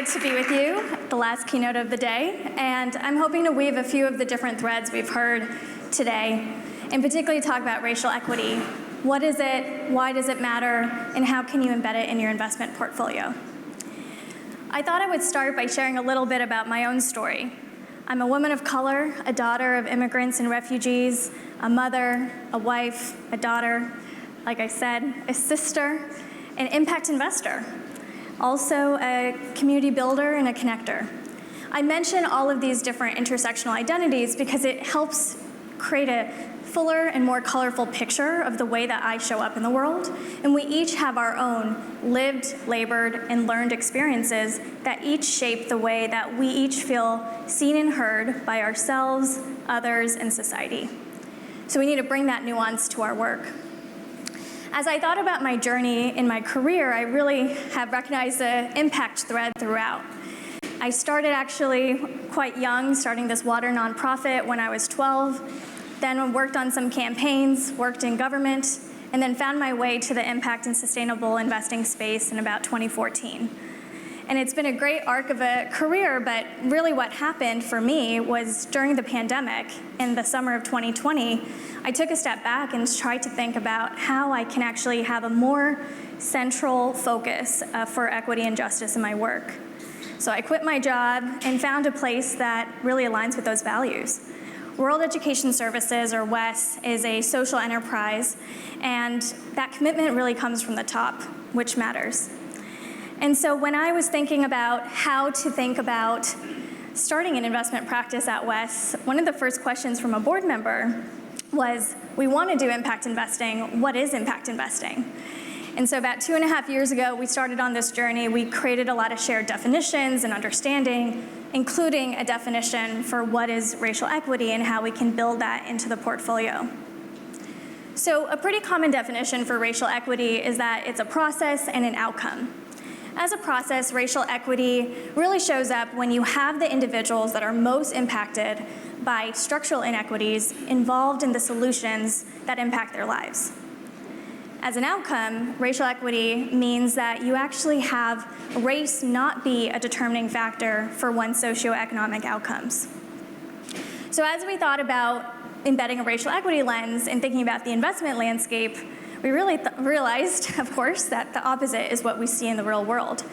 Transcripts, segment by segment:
great to be with you, the last keynote of the day, and I'm hoping to weave a few of the different threads we've heard today, and particularly talk about racial equity. What is it, why does it matter, and how can you embed it in your investment portfolio? I thought I would start by sharing a little bit about my own story. I'm a woman of color, a daughter of immigrants and refugees, a mother, a wife, a daughter, like I said, a sister, an impact investor, also a community builder and a connector. I mention all of these different intersectional identities because it helps create a fuller and more colorful picture of the way that I show up in the world. And we each have our own lived, labored, and learned experiences that each shape the way that we each feel seen and heard by ourselves, others, and society. So we need to bring that nuance to our work. As I thought about my journey in my career, I really have recognized the impact thread throughout. I started actually quite young, starting this water nonprofit when I was 12, then worked on some campaigns, worked in government, and then found my way to the impact and sustainable investing space in about 2014. And it's been a great arc of a career, but really what happened for me was during the pandemic in the summer of 2020, I took a step back and tried to think about how I can actually have a more central focus for equity and justice in my work. So I quit my job and found a place that really aligns with those values. World Education Services, or WES, is a social enterprise, and that commitment really comes from the top, which matters. And so when I was thinking about how to think about starting an investment practice at WES, one of the first questions from a board member was, we want to do impact investing. What is impact investing? And so about 2.5 years ago, we started on this journey. We created a lot of shared definitions and understanding, including a definition for what is racial equity and how we can build that into the portfolio. So a pretty common definition for racial equity is that it's a process and an outcome. As a process, racial equity really shows up when you have the individuals that are most impacted by structural inequities involved in the solutions that impact their lives. As an outcome, racial equity means that you actually have race not be a determining factor for one's socioeconomic outcomes. So as we thought about embedding a racial equity lens and thinking about the investment landscape, we really realized, of course, that the opposite is what we see in the real world,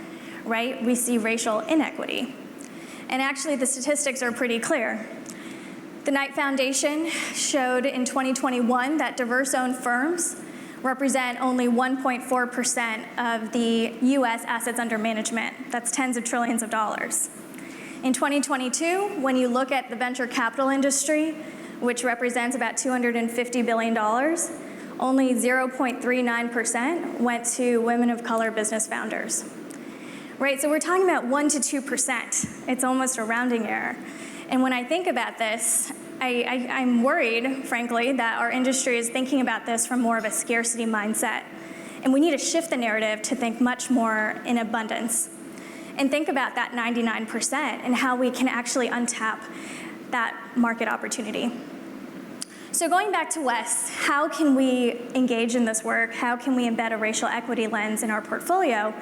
right? We see racial inequity. And actually, the statistics are pretty clear. The Knight Foundation showed in 2021 that diverse-owned firms represent only 1.4% of the US assets under management. That's tens of trillions of dollars. In 2022, when you look at the venture capital industry, which represents about $250 billion, only 0.39% went to women of color business founders. Right, so we're talking about 1 to 2%. It's almost a rounding error. And when I think about this, I'm worried, frankly, that our industry is thinking about this from more of a scarcity mindset. And we need to shift the narrative to think much more in abundance. And think about that 99% and how we can actually untap that market opportunity. So going back to WES, how can we engage in this work? How can we embed a racial equity lens in our portfolio?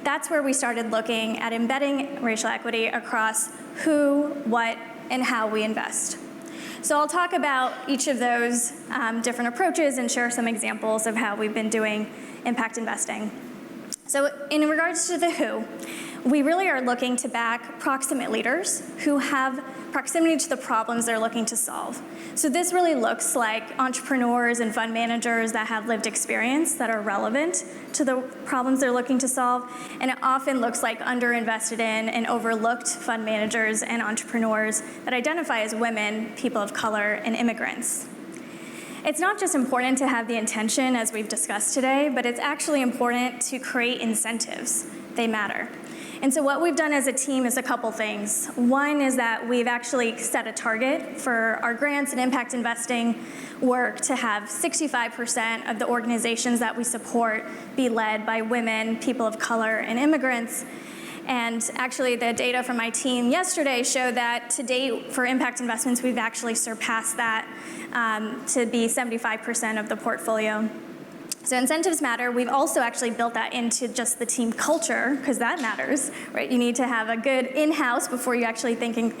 That's where we started looking at embedding racial equity across who, what, and how we invest. So I'll talk about each of those different approaches and share some examples of how we've been doing impact investing. So in regards to the who, we really are looking to back proximate leaders who have proximity to the problems they're looking to solve. So this really looks like entrepreneurs and fund managers that have lived experience that are relevant to the problems they're looking to solve. And it often looks like underinvested in and overlooked fund managers and entrepreneurs that identify as women, people of color, and immigrants. It's not just important to have the intention, as we've discussed today, but it's actually important to create incentives. They matter. And so what we've done as a team is a couple things. One is that we've actually set a target for our grants and impact investing work to have 65% of the organizations that we support be led by women, people of color, and immigrants. And actually, the data from my team yesterday showed that to date, for impact investments, we've actually surpassed that to be 75% of the portfolio. So incentives matter. We've also actually built that into just the team culture, because that matters, right? You need to have a good in-house before you actually thinking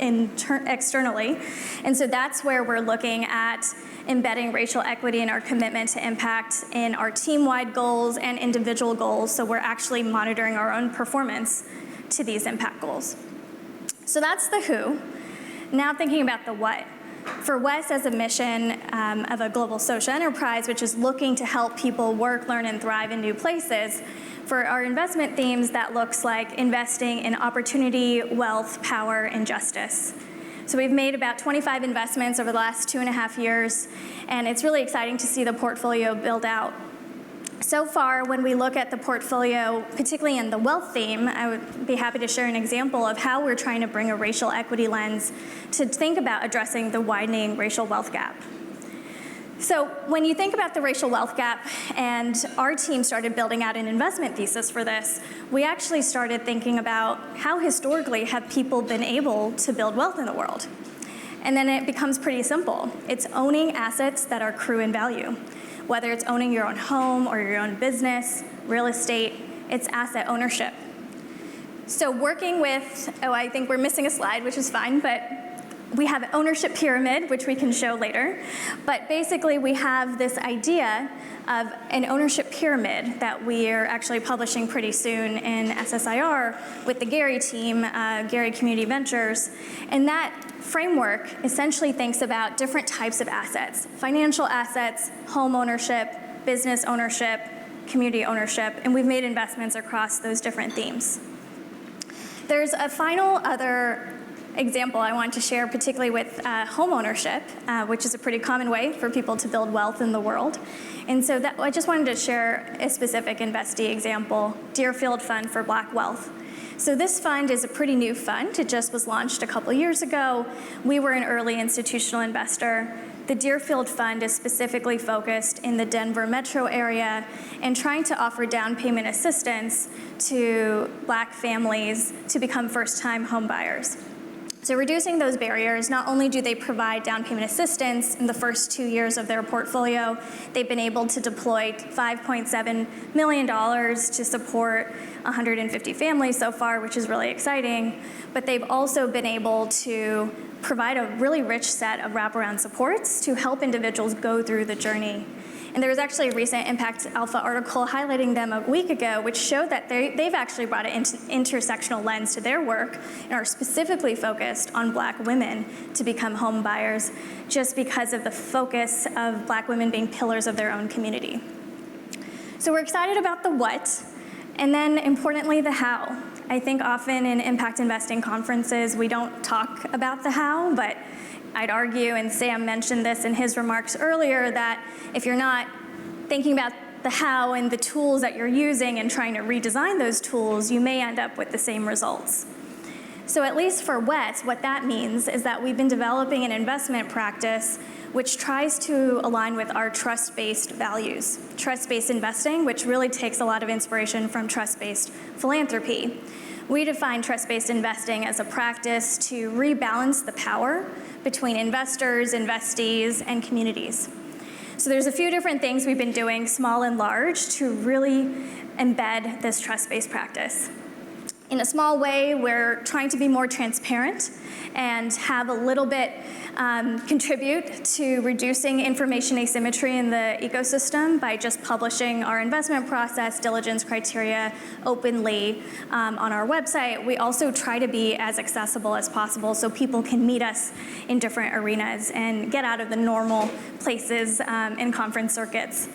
externally. And so that's where we're looking at embedding racial equity in our commitment to impact in our team-wide goals and individual goals, so we're actually monitoring our own performance to these impact goals. So that's the who. Now thinking about the what. For WES as a mission of a global social enterprise, which is looking to help people work, learn, and thrive in new places, for our investment themes, that looks like investing in opportunity, wealth, power, and justice. So we've made about 25 investments over the last 2.5 years, and it's really exciting to see the portfolio build out. So far, when we look at the portfolio, particularly in the wealth theme, I would be happy to share an example of how we're trying to bring a racial equity lens to think about addressing the widening racial wealth gap. So when you think about the racial wealth gap, and our team started building out an investment thesis for this, we actually started thinking about how historically have people been able to build wealth in the world. And then it becomes pretty simple. It's owning assets that are accrue in value. Whether it's owning your own home or your own business, real estate, it's asset ownership. So working with, I think we're missing a slide, which is fine, but we have an ownership pyramid, which we can show later. But basically, we have this idea of an ownership pyramid that we are actually publishing pretty soon in SSIR with the Gary team, Gary Community Ventures. And that framework essentially thinks about different types of assets: financial assets, home ownership, business ownership, community ownership, and we've made investments across those different themes. There's a final other example I want to share, particularly with home ownership, which is a pretty common way for people to build wealth in the world. And so I just wanted to share a specific investee example, Deerfield Fund for Black Wealth. So this fund is a pretty new fund. It just was launched a couple years ago. We were an early institutional investor. The Deerfield Fund is specifically focused in the Denver metro area and trying to offer down payment assistance to Black families to become first-time home buyers. So reducing those barriers, not only do they provide down payment assistance in the first 2 years of their portfolio, they've been able to deploy $5.7 million to support 150 families so far, which is really exciting. But they've also been able to provide a really rich set of wraparound supports to help individuals go through the journey. And there was actually a recent Impact Alpha article highlighting them a week ago, which showed that they've actually brought an intersectional lens to their work and are specifically focused on Black women to become home buyers, just because of the focus of Black women being pillars of their own community. So we're excited about the what, and then importantly, the how. I think often in impact investing conferences, we don't talk about the how, but I'd argue, and Sam mentioned this in his remarks earlier, that if you're not thinking about the how and the tools that you're using and trying to redesign those tools, you may end up with the same results. So at least for WES, what that means is that we've been developing an investment practice which tries to align with our trust-based values. Trust-based investing, which really takes a lot of inspiration from trust-based philanthropy. We define trust-based investing as a practice to rebalance the power between investors, investees, and communities. So there's a few different things we've been doing, small and large, to really embed this trust-based practice. In a small way, we're trying to be more transparent and have a little bit contribute to reducing information asymmetry in the ecosystem by just publishing our investment process, diligence criteria openly on our website. We also try to be as accessible as possible so people can meet us in different arenas and get out of the normal places in conference circuits.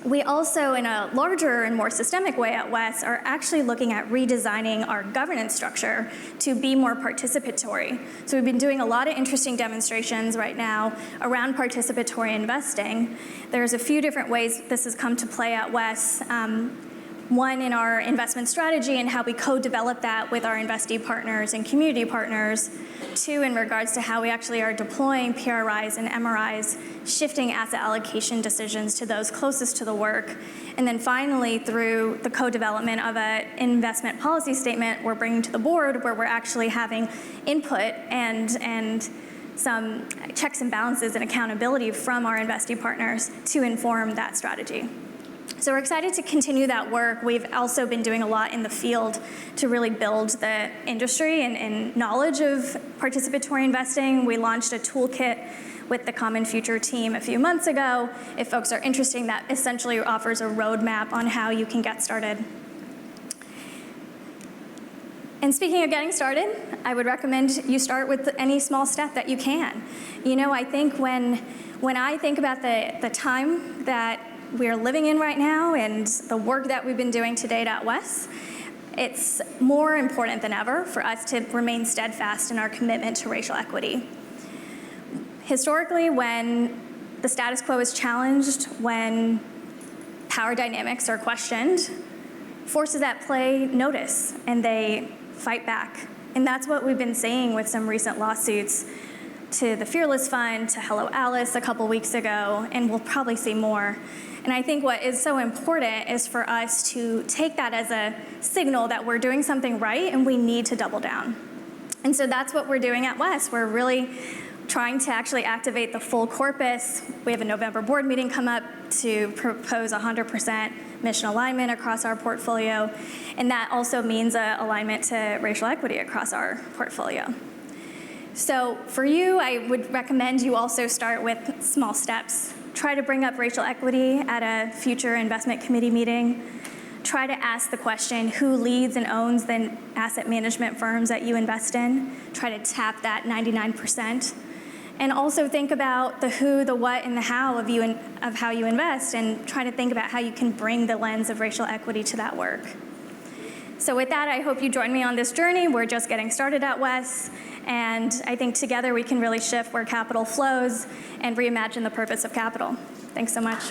We also, in a larger and more systemic way at WES, are actually looking at redesigning our governance structure to be more participatory. So we've been doing a lot of interesting demonstrations right now around participatory investing. There's a few different ways this has come to play at WES. One, in our investment strategy and how we co-develop that with our investee partners and community partners. Two, in regards to how we actually are deploying PRIs and MRIs, shifting asset allocation decisions to those closest to the work. And then finally, through the co-development of an investment policy statement we're bringing to the board, where we're actually having input and some checks and balances and accountability from our investee partners to inform that strategy. So we're excited to continue that work. We've also been doing a lot in the field to really build the industry and knowledge of participatory investing. We launched a toolkit with the Common Future team a few months ago. If folks are interested, that essentially offers a roadmap on how you can get started. And speaking of getting started, I would recommend you start with any small step that you can. You know, I think when I think about the time that we're living in right now and the work that we've been doing to date at WES, it's more important than ever for us to remain steadfast in our commitment to racial equity. Historically, when the status quo is challenged, when power dynamics are questioned, forces at play notice and they fight back. And that's what we've been seeing with some recent lawsuits to the Fearless Fund, to Hello Alice a couple weeks ago, and we'll probably see more. And I think what is so important is for us to take that as a signal that we're doing something right and we need to double down. And so that's what we're doing at WES. We're really trying to actually activate the full corpus. We have a November board meeting come up to propose 100% mission alignment across our portfolio, and that also means alignment to racial equity across our portfolio. So for you, I would recommend you also start with small steps. Try to bring up racial equity at a future investment committee meeting. Try to ask the question, who leads and owns the asset management firms that you invest in? Try to tap that 99%. And also think about the who, the what, and the how of how you invest, and try to think about how you can bring the lens of racial equity to that work. So with that, I hope you join me on this journey. We're just getting started at WES, and I think together we can really shift where capital flows and reimagine the purpose of capital. Thanks so much.